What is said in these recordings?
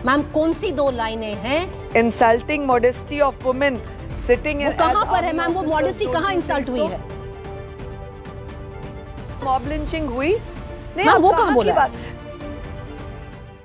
Ma'am कौन सी 2 लाइनें हैं? Insulting modesty of women sitting वो कहां पर है मैम? वो मॉडेस्टी कहां इंसल्ट हुई है? मॉब लिंचिंग हुई मैम वो कहां बोला?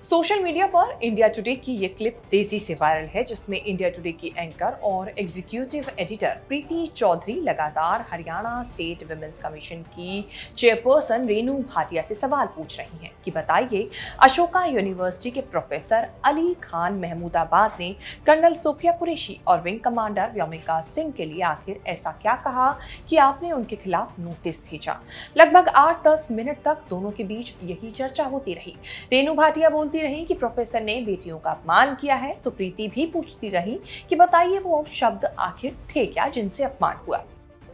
सोशल मीडिया पर इंडिया टुडे की ये क्लिप तेजी से वायरल है, जिसमें इंडिया टुडे की एंकर और एग्जीक्यूटिव एडिटर प्रीति चौधरी लगातार हरियाणा स्टेट विमेंस कमीशन की चेयरपर्सन रेनू भाटिया से सवाल पूछ रही हैं कि बताइए, अशोका यूनिवर्सिटी के प्रोफेसर अली खान महमूदाबाद ने कर्नल सोफिया कुरैशी और विंग कमांडर व्योमिका सिंह के लिए आखिर ऐसा क्या कहा कि आपने उनके खिलाफ नोटिस भेजा। लगभग 8-10 मिनट तक दोनों के बीच यही चर्चा होती रही। रेनू भाटिया बोलती रही कि प्रोफेसर ने बेटियों का अपमान किया है, तो प्रीति भी पूछती रही कि बताइए वो शब्द आखिर थे क्या जिनसे अपमान हुआ।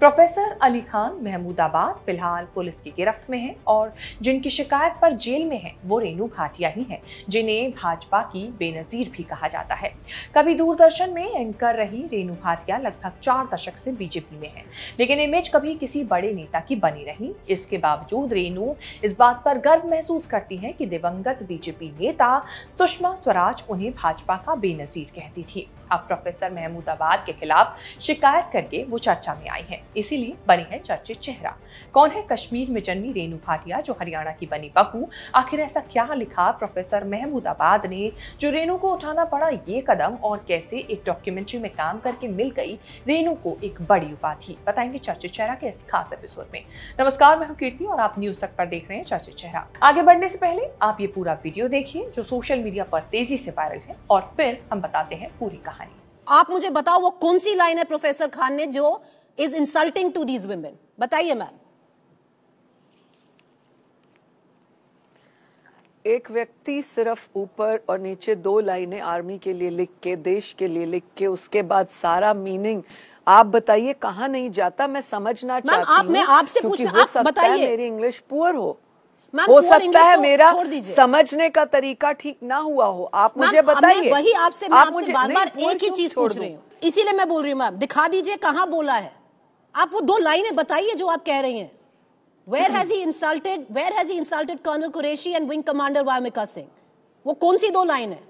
प्रोफेसर अली खान महमूदाबाद फिलहाल पुलिस की गिरफ्त में हैं और जिनकी शिकायत पर जेल में है वो रेनू भाटिया ही हैं, जिन्हें भाजपा की बेनजीर भी कहा जाता है। कभी दूरदर्शन में एंकर रही रेनू भाटिया लगभग 4 दशक से बीजेपी में है, लेकिन इमेज कभी किसी बड़े नेता की बनी रही। इसके बावजूद रेनू इस बात पर गर्व महसूस करती हैं कि दिवंगत बीजेपी नेता सुषमा स्वराज उन्हें भाजपा का बेनजीर कहती थी। अब प्रोफेसर महमूदाबाद के खिलाफ शिकायत करके वो चर्चा में आई हैं, इसीलिए बनी है चर्चित चेहरा। कौन है कश्मीर में जन्मी रेनू भाटिया जो हरियाणा की बनी बहू? आखिर ऐसा क्या लिखा प्रोफेसर महमूदाबाद ने जो रेनू को उठाना पड़ा ये कदम, और कैसे एक डॉक्यूमेंट्री में काम करके मिल गई रेनू को एक बड़ी उपाधि? बताएंगे चर्चित चेहरा के इस खास एपिसोड में। नमस्कार, मैं हूं कीर्ति और आप न्यूज तक पर देख रहे हैं चर्चित चेहरा। आगे बढ़ने से पहले आप ये पूरा वीडियो देखिए जो सोशल मीडिया पर तेजी से वायरल है, और फिर हम बताते हैं पूरी कहानी। आप मुझे बताओ वो कौन सी लाइन है प्रोफेसर खान ने जो is insulting to these women? बताइए मैम। एक व्यक्ति सिर्फ ऊपर और नीचे 2 लाइनें आर्मी के लिए लिख के, देश के लिए लिख के, उसके बाद सारा मीनिंग आप बताइए कहाँ नहीं जाता? मैं समझना चाहती हूँ। मैं आपसे पूछना, आप बताइए। मेरी इंग्लिश पुअर हो सकता है मेरा समझने का तरीका ठीक ना हुआ हो। आप मुझे बताइए। वही आपसे मैं आपसे बार-बार एक ही चीज पूछ रही हूँ, इसीलिए मैं बोल रही हूँ। मैम दिखा दीजिए कहाँ बोला है। आप वो 2 लाइनें बताइए जो आप कह रही हैं। Where has he insulted Colonel Qureshi and Wing Commander Vyomika Singh? वो कौन सी 2 लाइन है?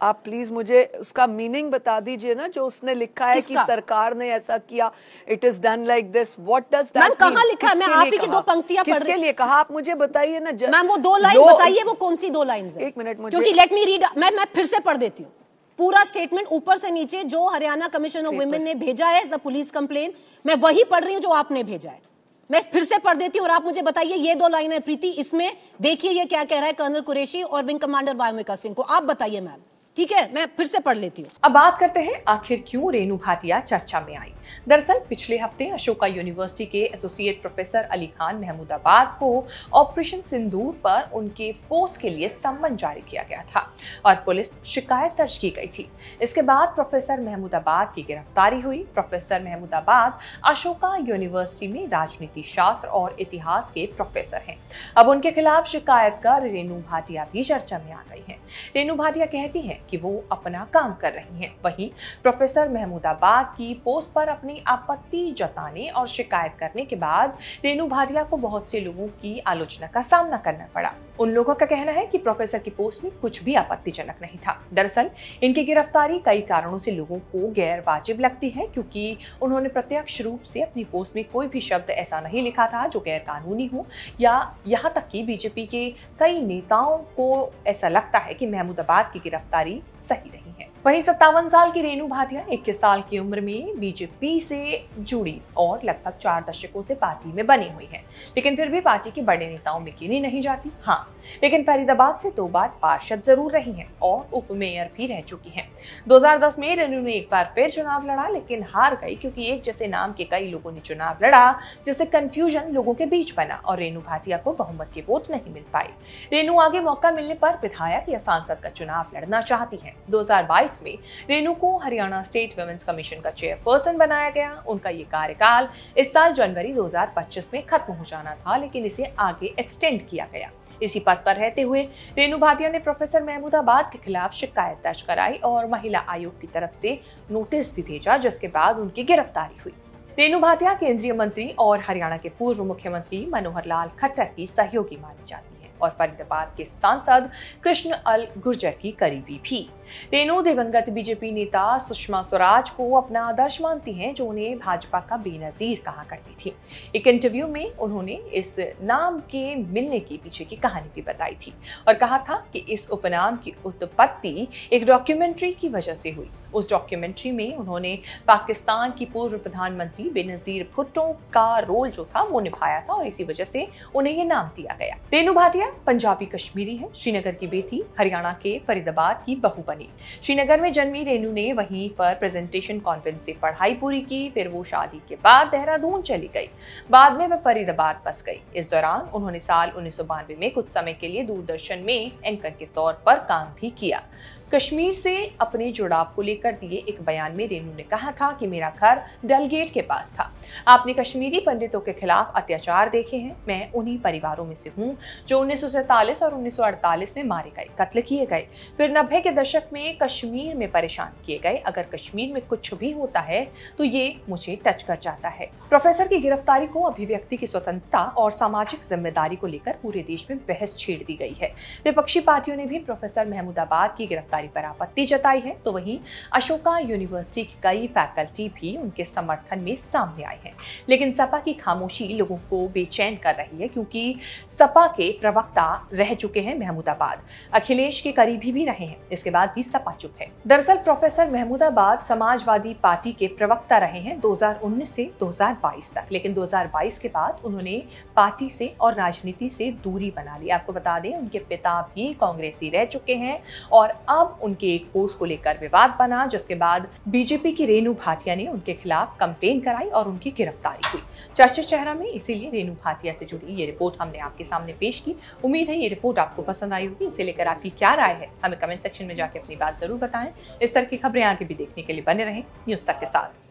आप प्लीज मुझे उसका मीनिंग बता दीजिए ना, जो उसने लिखा है कि सरकार ने ऐसा किया, it is done like this. What does that mean? कहाँ लिखा है? मैं आप ही की 2 पंक्तियां पढ़ रही हूं। किसके लिए कहा आप मुझे बताइए ना। मैम वो 2 लाइन बताइए, वो कौन सी 2 लाइन है? 1 मिनट मुझे, क्योंकि लेट मी रीड। मैं फिर से पढ़ देती हूँ पूरा स्टेटमेंट ऊपर से नीचे जो हरियाणा कमीशन ऑफ वुमेन ने भेजा है एज अ पुलिस कंप्लेन। मैं वही पढ़ रही हूँ जो आपने भेजा है। मैं फिर से पढ़ देती हूँ और आप मुझे बताइए ये 2 लाइन है प्रीति, इसमें देखिए ये क्या कह रहा है कर्नल कुरैशी और विंग कमांडर व्योमिका सिंह को। आप बताइए मैम। ठीक है, मैं फिर से पढ़ लेती हूँ। अब बात करते हैं आखिर क्यों रेनू भाटिया चर्चा में आई। दरअसल पिछले हफ्ते अशोका यूनिवर्सिटी के एसोसिएट प्रोफेसर अली खान महमूदाबाद को ऑपरेशन सिंदूर पर उनके पोस्ट के लिए सम्मन जारी किया गया था और पुलिस शिकायत दर्ज की गई थी। इसके बाद प्रोफेसर महमूदाबाद की गिरफ्तारी हुई। प्रोफेसर महमूदाबाद अशोका यूनिवर्सिटी में राजनीति शास्त्र और इतिहास के प्रोफेसर हैं। अब उनके खिलाफ शिकायतकार रेनू भाटिया भी चर्चा में आ गई है। रेनू भाटिया कहती है कि वो अपना काम कर रही हैं। वहीं प्रोफेसर महमूदाबाद की पोस्ट पर अपनी आपत्ति जताने और शिकायत करने के बाद रेनू भाटिया को बहुत से लोगों की आलोचना का सामना करना पड़ा। उन लोगों का कहना है कि प्रोफेसर की पोस्ट में कुछ भी आपत्तिजनक नहीं था। दरअसल इनकी गिरफ्तारी कई कारणों से लोगों को गैर वाजिब लगती है, क्योंकि उन्होंने प्रत्यक्ष रूप से अपनी पोस्ट में कोई भी शब्द ऐसा नहीं लिखा था जो गैर कानूनी हो, या यहाँ तक कि बीजेपी के कई नेताओं को ऐसा लगता है कि महमूदाबाद की गिरफ्तारी सही रही है। वहीं 57 साल की रेनू भाटिया 21 साल की उम्र में बीजेपी से जुड़ी और लगभग 4 दशकों से पार्टी में बनी हुई है, लेकिन फिर भी पार्टी के बड़े नेताओं में गिनी नहीं जाती। हाँ, लेकिन फरीदाबाद से 2 बार पार्षद जरूर रही हैं और उप मेयर भी रह चुकी हैं। 2010 में रेनू ने एक बार फिर चुनाव लड़ा, लेकिन हार गई क्योंकि एक जैसे नाम के कई लोगों ने चुनाव लड़ा, जिससे कंफ्यूजन लोगों के बीच बना और रेनू भाटिया को बहुमत के वोट नहीं मिल पाए। रेनू आगे मौका मिलने पर विधायक या सांसद का चुनाव लड़ना चाहती है। 2022 में रेनू को हरियाणा स्टेट विमेंस कमीशन का चेयरपर्सन बनाया गया। उनका ये कार्यकाल इस साल जनवरी 2025 में खत्म हो जाना था, लेकिन इसे आगे एक्सटेंड किया गया। इसी पद पर रहते हुए रेनू भाटिया ने प्रोफेसर महमूदाबाद के खिलाफ शिकायत दर्ज कराई और महिला आयोग की तरफ से नोटिस भी भेजा, जिसके बाद उनकी गिरफ्तारी हुई। रेणु भाटिया केंद्रीय मंत्री और हरियाणा के पूर्व मुख्यमंत्री मनोहर लाल खट्टर की सहयोगी मानी जाती है और फरीदाबाद के सांसद कृष्ण अल गुर्जर की करीबी भी। रेणु दिवंगत बीजेपी नेता सुषमा स्वराज को अपना आदर्श मानती हैं, जो उन्हें भाजपा का बेनजीर कहा करती थी। एक इंटरव्यू में उन्होंने इस नाम के मिलने के पीछे की कहानी भी बताई थी और कहा था कि इस उपनाम की उत्पत्ति एक डॉक्यूमेंट्री की वजह से हुई। उस डॉक्यूमेंट्री में उन्होंने पाकिस्तान की पूर्व प्रधानमंत्री बेनजीर भुट्टो का रोल जो था वो निभाया था और इसी वजह से उन्हें ये नाम दिया गया। रेणु भाटिया पंजाबी कश्मीरी है, श्रीनगर की बेटी, हरियाणा के फरीदाबाद की बहू बनी। श्रीनगर में जन्मी रेणु ने वहीं पर प्रेजेंटेशन कॉन्वेंट से पढ़ाई पूरी की, फिर वो शादी के बाद देहरादून चली गई। बाद में वह फरीदाबाद बस गई। इस दौरान उन्होंने साल 1992 में कुछ समय के लिए दूरदर्शन में एंकर के तौर पर काम भी किया। कश्मीर से अपने जुड़ाव को लेकर दिए एक बयान में रेणु ने कहा था कि मेरा घर डलगेट के पास था। आपने कश्मीरी पंडितों के खिलाफ अत्याचार देखे हैं। मैं उन्हीं परिवारों में से हूँ जो 1947 और 1948 में मारे गए, कत्ल किए गए, फिर 90 के दशक में कश्मीर में परेशान किए गए। अगर कश्मीर में कुछ भी होता है तो ये मुझे टच कर जाता है। प्रोफेसर की गिरफ्तारी को अभिव्यक्ति की स्वतंत्रता और सामाजिक जिम्मेदारी को लेकर पूरे देश में बहस छेड़ दी गई है। विपक्षी पार्टियों ने भी प्रोफेसर महमूदाबाद की गिरफ्तारी पर आपत्ति जताई है, तो वहीं अशोका यूनिवर्सिटी की कई फैकल्टी भी उनके समर्थन में सामने आए हैं। लेकिन सपा की खामोशी लोगों को बेचैन कर रही है, क्योंकि सपा के प्रवक्ता रह चुके हैं महमूदाबाद, अखिलेश के करीबी भी रहे हैं, इसके बाद भी सपा चुप है। दरअसल प्रोफेसर महमूदाबाद समाजवादी पार्टी के प्रवक्ता रहे हैं 2019 से 2022 तक, लेकिन 2022 के बाद उन्होंने पार्टी से और राजनीति से दूरी बना ली। आपको बता दें, उनके पिता भी कांग्रेसी रह चुके हैं और अब उनके एक पोस्ट को लेकर विवाद बना, जिसके बाद बीजेपी की रेणु भाटिया ने उनके खिलाफ कंप्लेन कराई और उनकी गिरफ्तारी हुई। चर्चित चेहरा में इसीलिए रेणु भाटिया से जुड़ी ये रिपोर्ट हमने आपके सामने पेश की। उम्मीद है ये रिपोर्ट आपको पसंद आई होगी। इसे लेकर आपकी क्या राय है, हमें कमेंट सेक्शन में जाकर अपनी बात जरूर बताएं। इस तरह की खबरें आगे भी देखने के लिए बने रहें न्यूज़ तक के साथ।